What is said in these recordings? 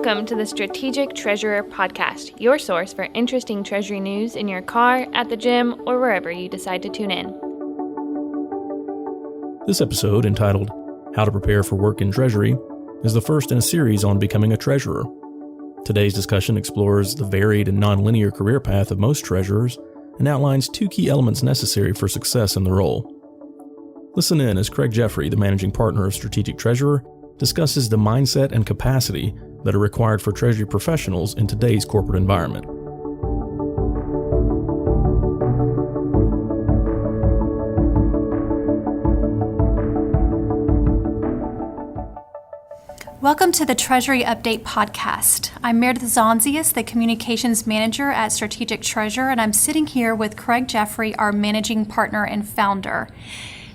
Welcome to the Strategic Treasurer podcast, your source for interesting treasury news in your car, at the gym, or wherever you decide to tune in. This episode, entitled How to Prepare for Work in Treasury, is the first in a series on becoming a treasurer. Today's discussion explores the varied and nonlinear career path of most treasurers and outlines two key elements necessary for success in the role. Listen in as Craig Jeffery, the managing partner of Strategic Treasurer, discusses the mindset and capacity that are required for treasury professionals in today's corporate environment. Welcome to the Treasury Update podcast. I'm Meredith Zonsius, the Communications Manager at Strategic Treasurer, and I'm sitting here with Craig Jeffery, our Managing Partner and Founder.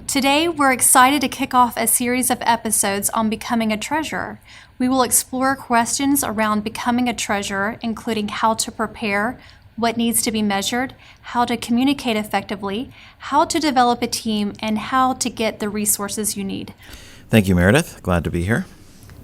Today, we're excited to kick off a series of episodes on becoming a treasurer. We will explore questions around becoming a treasurer, including how to prepare, what needs to be measured, how to communicate effectively, how to develop a team, and how to get the resources you need. Thank you, Meredith. Glad to be here.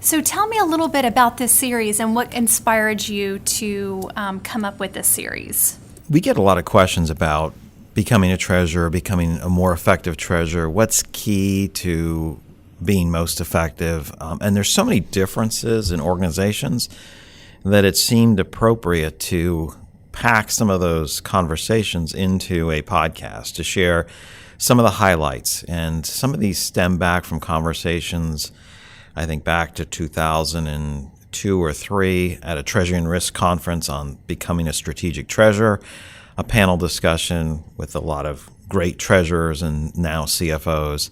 So tell me a little bit about this series and what inspired you to come up with this series. We get a lot of questions about becoming a treasurer, becoming a more effective treasurer. What's key to being most effective? And there's so many differences in organizations that it seemed appropriate to pack some of those conversations into a podcast to share some of the highlights. And some of these stem back from conversations, I think back to 2002 or 3 at a Treasury and Risk conference on becoming a strategic treasurer, a panel discussion with a lot of great treasurers and now CFOs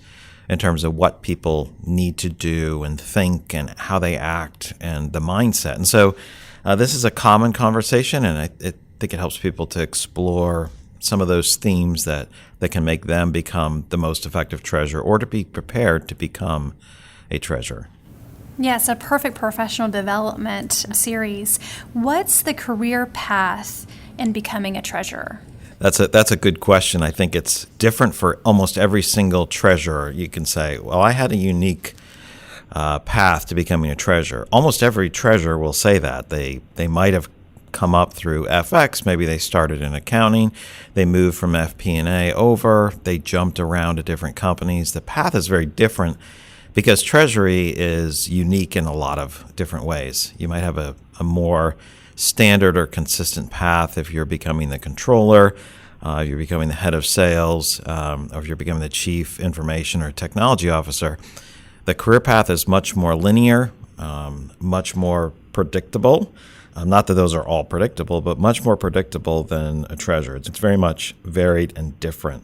in terms of what people need to do and think and how they act and the mindset. And so this is a common conversation, and I think it helps people to explore some of those themes that can make them become the most effective treasurer or to be prepared to become a treasurer. Yes, a perfect professional development series. What's the career path in becoming a treasurer? That's a good question. I think it's different for almost every single treasurer. You can say, well, I had a unique path to becoming a treasurer. Almost every treasurer will say that. They might have come up through FX. Maybe they started in accounting. They moved from FP&A over. They jumped around to different companies. The path is very different because treasury is unique in a lot of different ways. You might have a more standard or consistent path if you're becoming the controller, if you're becoming the head of sales, or if you're becoming the chief information or technology officer. The career path is much more linear, much more predictable. Not that those are all predictable, but much more predictable than a treasurer. It's very much varied and different.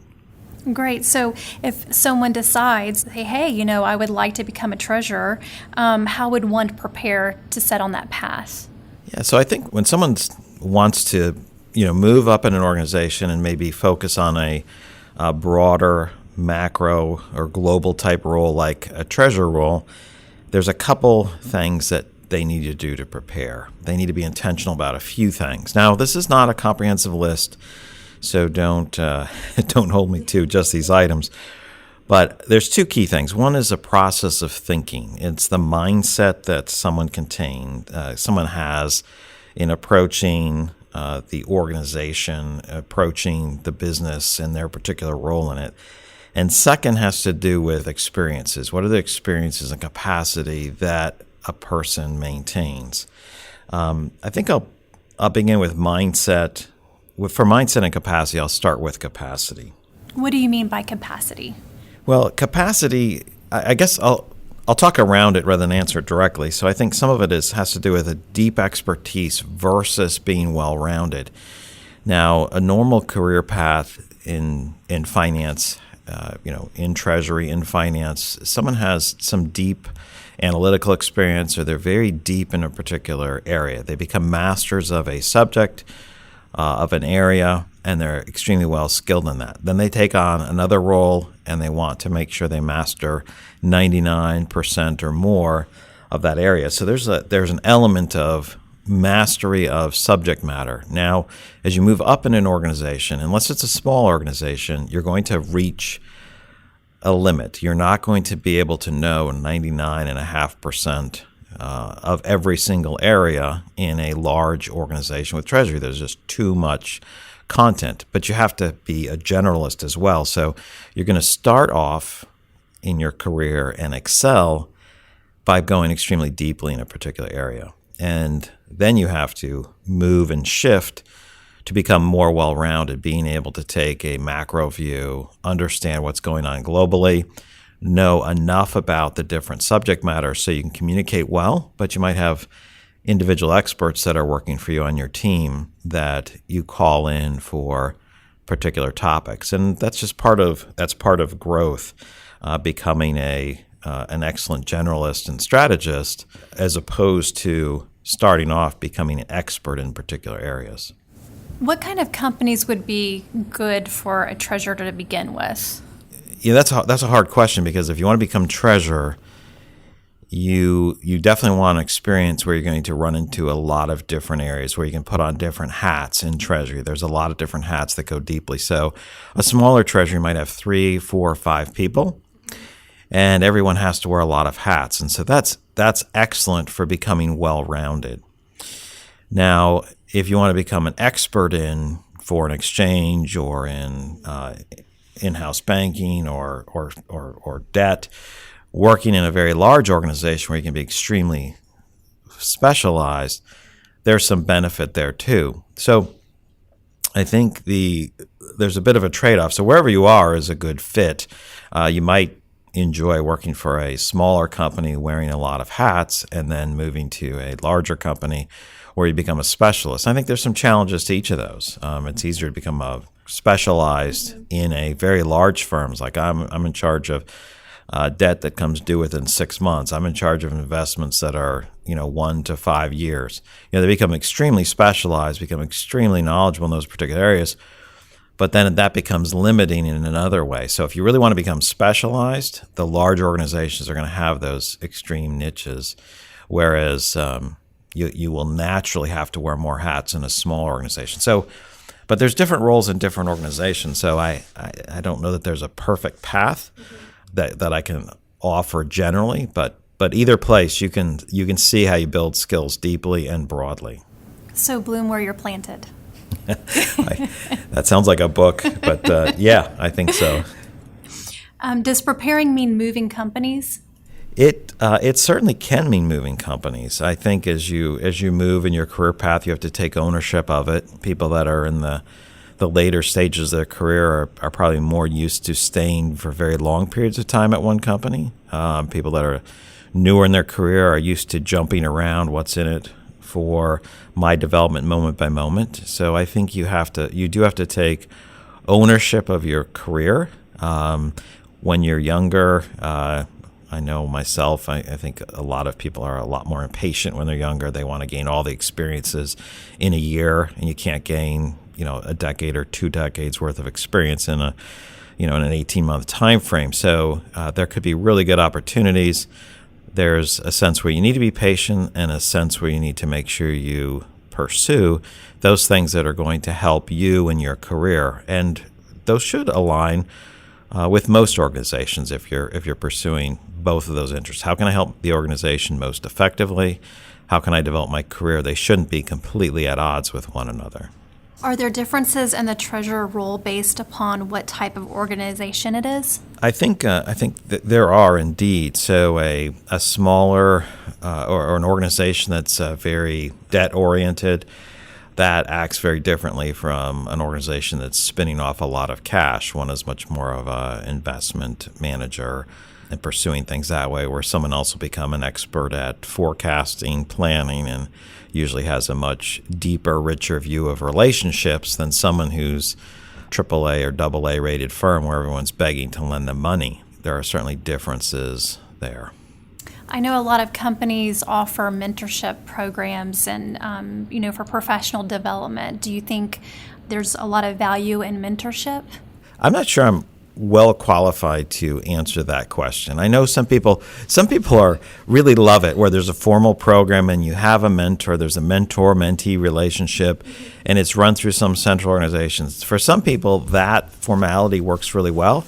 Great. So if someone decides, hey, I would like to become a treasurer, how would one prepare to set on that path? Yeah, so I think when someone wants to, move up in an organization and maybe focus on a broader macro or global type role like a treasurer role, there's a couple things that they need to do to prepare. They need to be intentional about a few things. Now, this is not a comprehensive list, so don't hold me to just these items. But there's two key things. One is a process of thinking. It's the mindset that someone has in approaching the organization, approaching the business and their particular role in it. And second has to do with experiences. What are the experiences and capacity that a person maintains? I think I'll begin with mindset. For mindset and capacity, I'll start with capacity. What do you mean by capacity? Well, capacity, I guess I'll talk around it rather than answer it directly. So I think some of it has to do with a deep expertise versus being well-rounded. Now, a normal career path in finance, in treasury, in finance, someone has some deep analytical experience or they're very deep in a particular area. They become masters of a subject, of an area, and they're extremely well skilled in that. Then they take on another role and they want to make sure they master 99% or more of that area. So there's an element of mastery of subject matter. Now, as you move up in an organization, unless it's a small organization, you're going to reach a limit. You're not going to be able to know 99.5% of every single area in a large organization with treasury. There's just too much content, but you have to be a generalist as well. So you're going to start off in your career and excel by going extremely deeply in a particular area. And then you have to move and shift to become more well-rounded, being able to take a macro view, understand what's going on globally, know enough about the different subject matter so you can communicate well, but you might have individual experts that are working for you on your team that you call in for particular topics. And that's just part of growth, becoming an excellent generalist and strategist, as opposed to starting off becoming an expert in particular areas. What kind of companies would be good for a treasurer to begin with? Yeah, that's a hard question, because if you want to become treasurer, you definitely want an experience where you're going to run into a lot of different areas where you can put on different hats in treasury. There's a lot of different hats that go deeply. So a smaller treasury might have 3, 4, 5 people, and everyone has to wear a lot of hats. And so that's excellent for becoming well-rounded. Now, if you want to become an expert in foreign exchange or in in-house banking or debt, working in a very large organization where you can be extremely specialized, there's some benefit there too. So I think there's a bit of a trade-off. So wherever you are is a good fit. You might enjoy working for a smaller company wearing a lot of hats and then moving to a larger company where you become a specialist. I think there's some challenges to each of those. It's easier to become specialized in a very large firms. Like I'm in charge of debt that comes due within 6 months. I'm in charge of investments that are 1 to 5 years. They become extremely specialized, become extremely knowledgeable in those particular areas. But then that becomes limiting in another way. So if you really want to become specialized, the large organizations are going to have those extreme niches, whereas you will naturally have to wear more hats in a small organization. So, but there's different roles in different organizations. So I don't know that there's a perfect path that I can offer generally, but either place you can see how you build skills deeply and broadly. So bloom where you're planted. That sounds like a book, but yeah, I think so. Does preparing mean moving companies? It certainly can mean moving companies. I think as you move in your career path, you have to take ownership of it. People that are in the later stages of their career are probably more used to staying for very long periods of time at one company. People that are newer in their career are used to jumping around. What's in it for my development moment by moment? So I think you do have to take ownership of your career. When you're younger, I know myself, I think a lot of people are a lot more impatient when they're younger. They want to gain all the experiences in a year, and you can't gain, a decade or 2 decades worth of experience in an 18-month time frame. So there could be really good opportunities. There's a sense where you need to be patient and a sense where you need to make sure you pursue those things that are going to help you in your career. And those should align with most organizations if you're pursuing both of those interests. How can I help the organization most effectively? How can I develop my career? They shouldn't be completely at odds with one another. Are there differences in the treasurer role based upon what type of organization it is? I think that there are indeed. So a smaller or an organization that's very debt-oriented, that acts very differently from an organization that's spinning off a lot of cash. One is much more of an investment manager and pursuing things that way, where someone else will become an expert at forecasting, planning, and usually has a much deeper, richer view of relationships than someone who's AAA or AA rated firm where everyone's begging to lend them money. There are certainly differences there. I know a lot of companies offer mentorship programs and, for professional development. Do you think there's a lot of value in mentorship? I'm not sure I'm well qualified to answer that question. I know some people really love it, where there's a formal program and you have a mentor, there's a mentor-mentee relationship, and it's run through some central organizations. For some people, that formality works really well.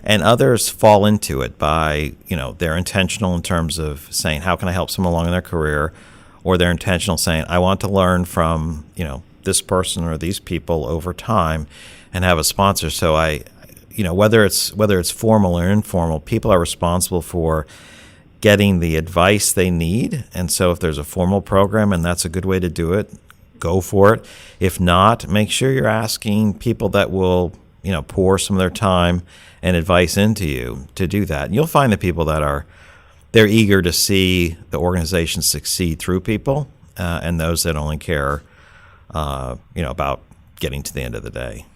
And others fall into it by, they're intentional in terms of saying, how can I help someone along in their career? Or they're intentional saying, I want to learn from, this person or these people over time and have a sponsor. So whether it's formal or informal, people are responsible for getting the advice they need. And so if there's a formal program and that's a good way to do it, go for it. If not, make sure you're asking people that will, pour some of their time and advice into you to do that. And you'll find the people that they're eager to see the organization succeed through people, and those that only care, about getting to the end of the day.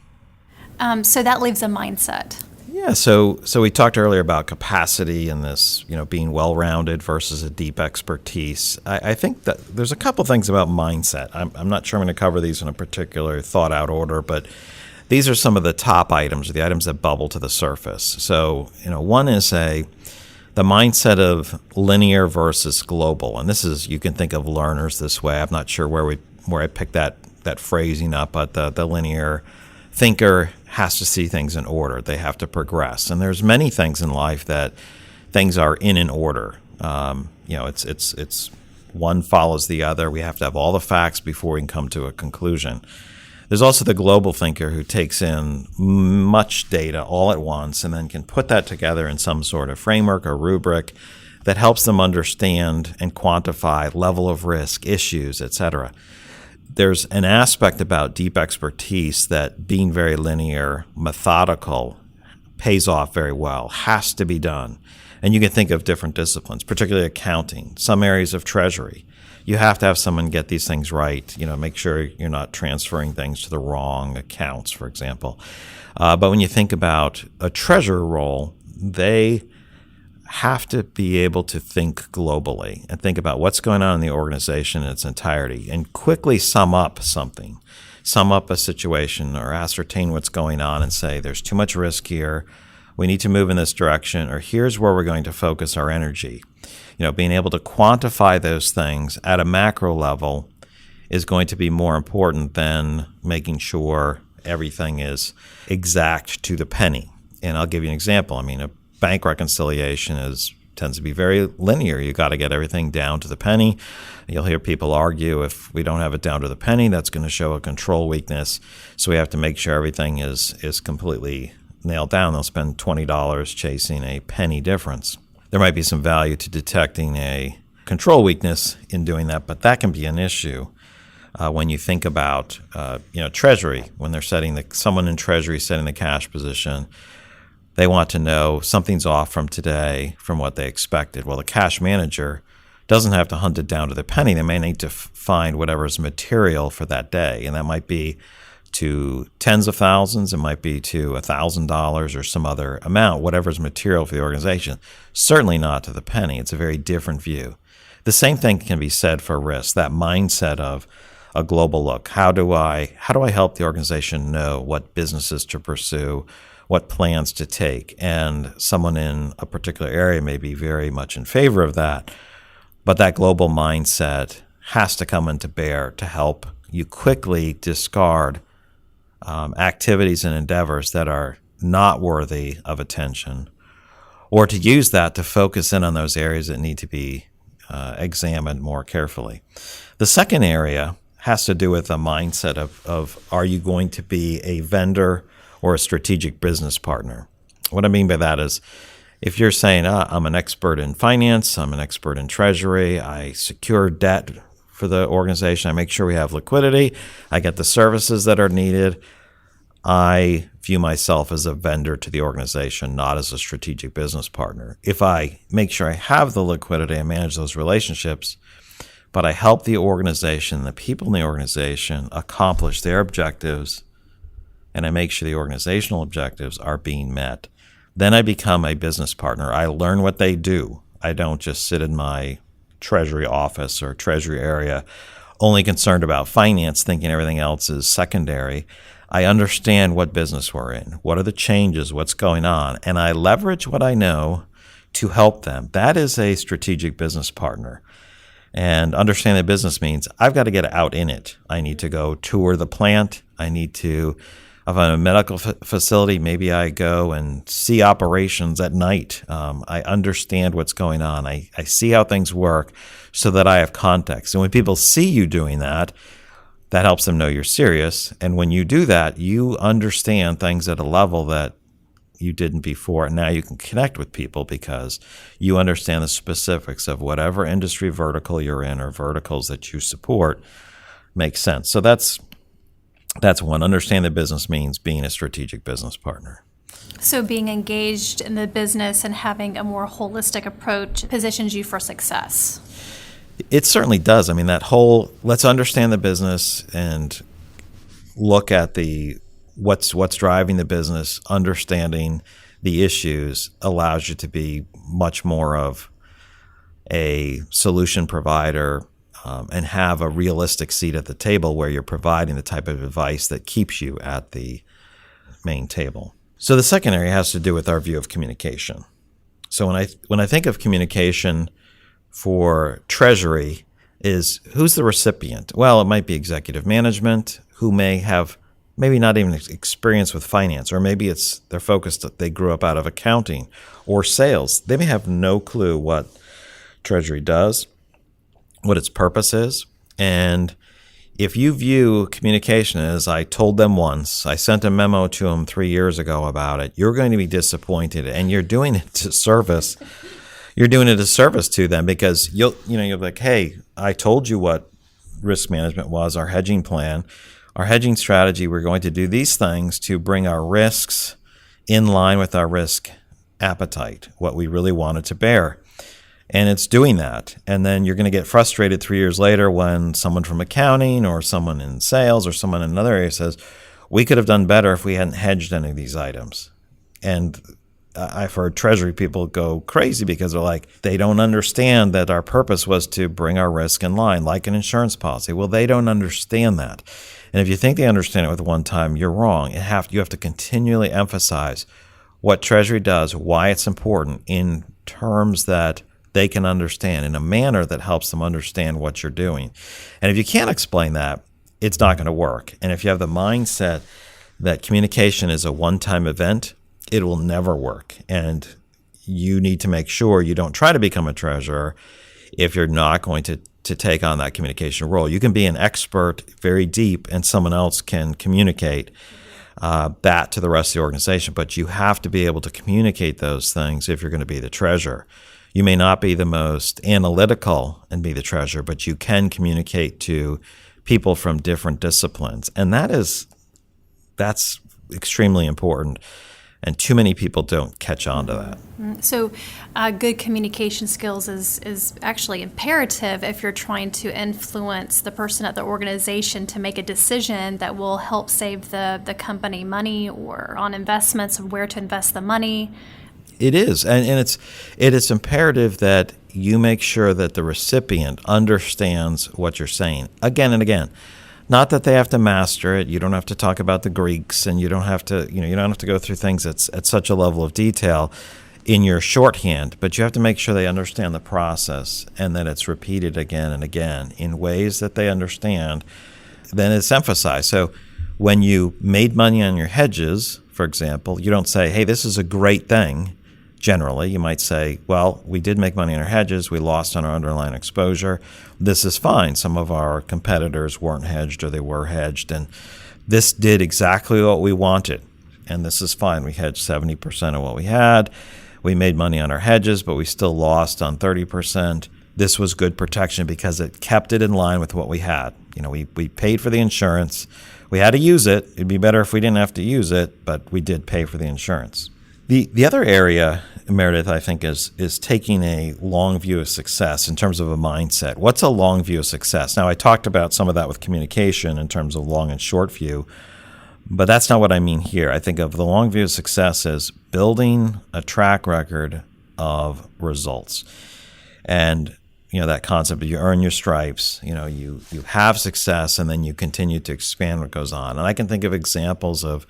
So that leaves a mindset. Yeah, so we talked earlier about capacity and this, being well-rounded versus a deep expertise. I think that there's a couple things about mindset. I'm not sure I'm going to cover these in a particular thought-out order, but these are some of the top items, the items that bubble to the surface. So, one is the mindset of linear versus global, and this is, you can think of learners this way. I'm not sure where I picked that phrasing up, but the linear thinker has to see things in order. They have to progress. And there's many things in life that things are in an order. It's one follows the other. We have to have all the facts before we can come to a conclusion. There's also the global thinker who takes in much data all at once and then can put that together in some sort of framework or rubric that helps them understand and quantify level of risk, issues, etc. There's an aspect about deep expertise that being very linear, methodical, pays off very well, has to be done. And you can think of different disciplines, particularly accounting, some areas of treasury. You have to have someone get these things right, make sure you're not transferring things to the wrong accounts, for example. But when you think about a treasurer role, they have to be able to think globally and think about what's going on in the organization in its entirety and quickly sum up something, sum up a situation or ascertain what's going on and say, there's too much risk here, we need to move in this direction, or here's where we're going to focus our energy. Being able to quantify those things at a macro level is going to be more important than making sure everything is exact to the penny. And I'll give you an example. A bank reconciliation tends to be very linear. You got to get everything down to the penny. You'll hear people argue if we don't have it down to the penny, that's going to show a control weakness. So we have to make sure everything is completely nailed down. They'll spend $20 chasing a penny difference. There might be some value to detecting a control weakness in doing that, but that can be an issue when you think about treasury. When they're someone in treasury setting the cash position, they want to know something's off from today from what they expected. Well, the cash manager doesn't have to hunt it down to the penny. They may need to find whatever's material for that day, and that might be to tens of thousands, it might be to $1,000 or some other amount, whatever's material for the organization. Certainly not to the penny. It's a very different view. The same thing can be said for risk, that mindset of a global look. How do I help the organization know what businesses to pursue, what plans to take? And someone in a particular area may be very much in favor of that, but that global mindset has to come into bear to help you quickly discard activities and endeavors that are not worthy of attention, or to use that to focus in on those areas that need to be examined more carefully. The second area has to do with a mindset of are you going to be a vendor or a strategic business partner? What I mean by that is if you're saying, I'm an expert in finance, I'm an expert in treasury, I secure debt for the organization, I make sure we have liquidity, I get the services that are needed, I view myself as a vendor to the organization, not as a strategic business partner. If I make sure I have the liquidity and manage those relationships, but I help the organization, the people in the organization accomplish their objectives, and I make sure the organizational objectives are being met, then I become a business partner. I learn what they do. I don't just sit in my treasury office or treasury area only concerned about finance, thinking everything else is secondary. I understand what business we're in, what are the changes, what's going on, and I leverage what I know to help them. That is a strategic business partner. And understanding the business means I've got to get out in it. I need to go tour the plant. I need to of a medical facility, maybe I go and see operations at night. I understand what's going on. I see how things work so that I have context. And when people see you doing that, that helps them know you're serious. And when you do that, you understand things at a level that you didn't before. And now you can connect with people because you understand the specifics of whatever industry vertical you're in or verticals that you support makes sense. So that's one. Understand the business means being a strategic business partner. So being engaged in the business and having a more holistic approach positions you for success. It certainly does. I mean, that whole let's understand the business and look at what's driving the business, understanding the issues allows you to be much more of a solution provider and have a realistic seat at the table where you're providing the type of advice that keeps you at the main table. So the second area has to do with our view of communication. So when I think of communication for Treasury is who's the recipient? Well, it might be executive management who may have maybe not even experience with finance, or maybe they're focused, they grew up out of accounting or sales. They may have no clue what Treasury does, what its purpose is. And if you view communication as I told them once, I sent a memo to them 3 years ago about it, you're going to be disappointed, and you're doing it to service. You're doing a disservice to them because you'll be like, hey, I told you what risk management was, our hedging plan, our hedging strategy. We're going to do these things to bring our risks in line with our risk appetite, what we really wanted to bear. And it's doing that. And then you're going to get frustrated 3 years later when someone from accounting or someone in sales or someone in another area says, we could have done better if we hadn't hedged any of these items. And I've heard Treasury people go crazy because they're like, they don't understand that our purpose was to bring our risk in line, like an insurance policy. Well, they don't understand that. And if you think they understand it with one time, you're wrong. You have to continually emphasize what Treasury does, why it's important in terms that they can understand in a manner that helps them understand what you're doing. And if you can't explain that, it's not going to work. And if you have the mindset that communication is a one-time event, it will never work. And you need to make sure you don't try to become a treasurer if you're not going to take on that communication role. You can be an expert very deep and someone else can communicate that to the rest of the organization, but you have to be able to communicate those things if you're going to be the treasurer. You may not be the most analytical and be the treasurer, but you can communicate to people from different disciplines. And that's extremely important. And too many people don't catch on to that. So good communication skills is actually imperative if you're trying to influence the person at the organization to make a decision that will help save the company money or on investments of where to invest the money. It is. And it is imperative that you make sure that the recipient understands what you're saying again and again. Not that they have to master it. You don't have to talk about the Greeks, and you don't have to go through things at such a level of detail in your shorthand, but you have to make sure they understand the process and that it's repeated again and again in ways that they understand. Then it's emphasized. So when you made money on your hedges, for example, you don't say, hey, this is a great thing. Generally, you might say, well, we did make money on our hedges. We lost on our underlying exposure. This is fine. Some of our competitors weren't hedged or they were hedged, and this did exactly what we wanted, and this is fine. We hedged 70% of what we had. We made money on our hedges, but we still lost on 30%. This was good protection because it kept it in line with what we had. We paid for the insurance. We had to use it. It'd be better if we didn't have to use it, but we did pay for the insurance. The other area, Meredith, I think is taking a long view of success in terms of a mindset. What's a long view of success? Now, I talked about some of that with communication in terms of long and short view, but that's not what I mean here. I think of the long view of success as building a track record of results. And that concept of you earn your stripes, you have success and then you continue to expand what goes on. And I can think of examples of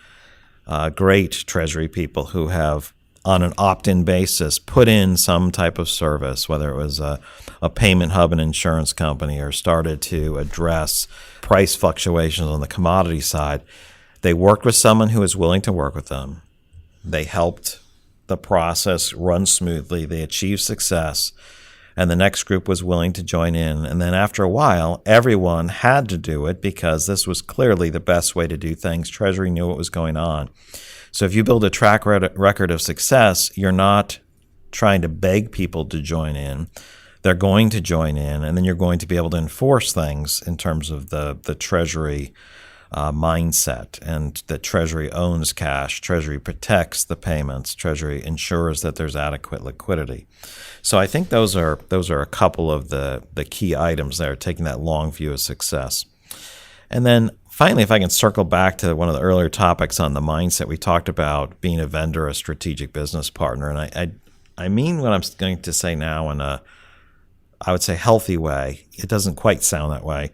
great Treasury people who have, on an opt-in basis, put in some type of service, whether it was a payment hub, an insurance company, or started to address price fluctuations on the commodity side They worked with someone who was willing to work with them. They helped the process run smoothly. They achieved success. And the next group was willing to join in. And then after a while, everyone had to do it because this was clearly the best way to do things. Treasury knew what was going on. So if you build a track record of success, you're not trying to beg people to join in. They're going to join in, and then you're going to be able to enforce things in terms of the Treasury mindset, and that Treasury owns cash, Treasury protects the payments, Treasury ensures that there's adequate liquidity. So I think those are a couple of the key items there, taking that long view of success. And then finally, if I can circle back to one of the earlier topics on the mindset, we talked about being a vendor, a strategic business partner, and I mean what I'm going to say now in a, I would say, healthy way. It doesn't quite sound that way.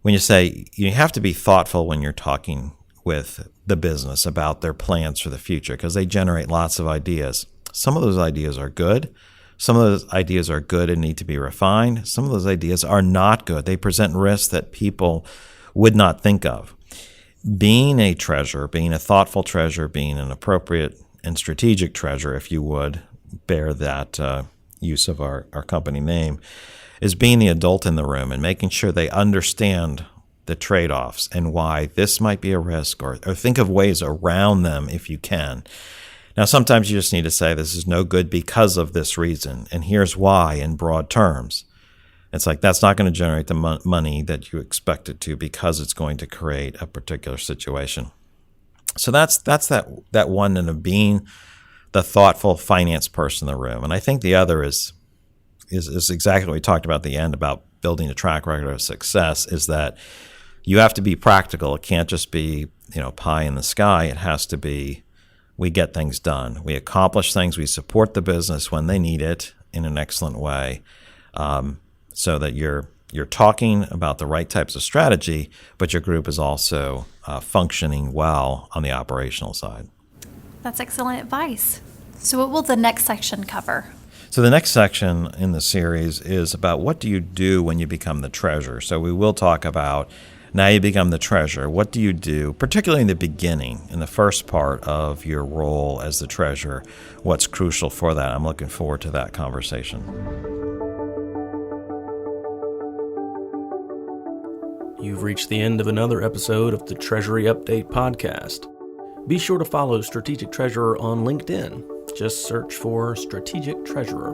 When you say you have to be thoughtful when you're talking with the business about their plans for the future, because they generate lots of ideas. Some of those ideas are good. Some of those ideas are good and need to be refined. Some of those ideas are not good. They present risks that people would not think of. Being a treasurer, being a thoughtful treasurer, being an appropriate and strategic treasurer, if you would bear that use of our company name, is being the adult in the room and making sure they understand the trade-offs and why this might be a risk, or think of ways around them if you can. Now, sometimes you just need to say this is no good because of this reason, and here's why in broad terms. It's like that's not going to generate the money that you expect it to because it's going to create a particular situation. So that's that one end of being the thoughtful finance person in the room. And I think the other is exactly what we talked about at the end about building a track record of success, is that you have to be practical. It can't just be, pie in the sky. It has to be, we get things done. We accomplish things. We support the business when they need it in an excellent way, so that you're talking about the right types of strategy, but your group is also functioning well on the operational side. That's excellent advice. So what will the next section cover? So the next section in the series is about what do you do when you become the treasurer. So we will talk about now you become the treasurer. What do you do, particularly in the beginning, in the first part of your role as the treasurer? What's crucial for that? I'm looking forward to that conversation. You've reached the end of another episode of the Treasury Update podcast. Be sure to follow Strategic Treasurer on LinkedIn. Just search for Strategic Treasurer.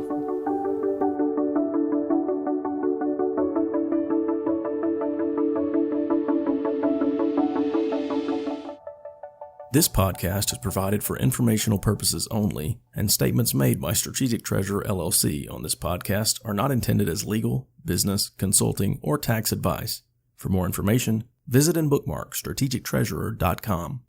This podcast is provided for informational purposes only, and statements made by Strategic Treasurer LLC on this podcast are not intended as legal, business, consulting, or tax advice. For more information, visit and bookmark strategictreasurer.com.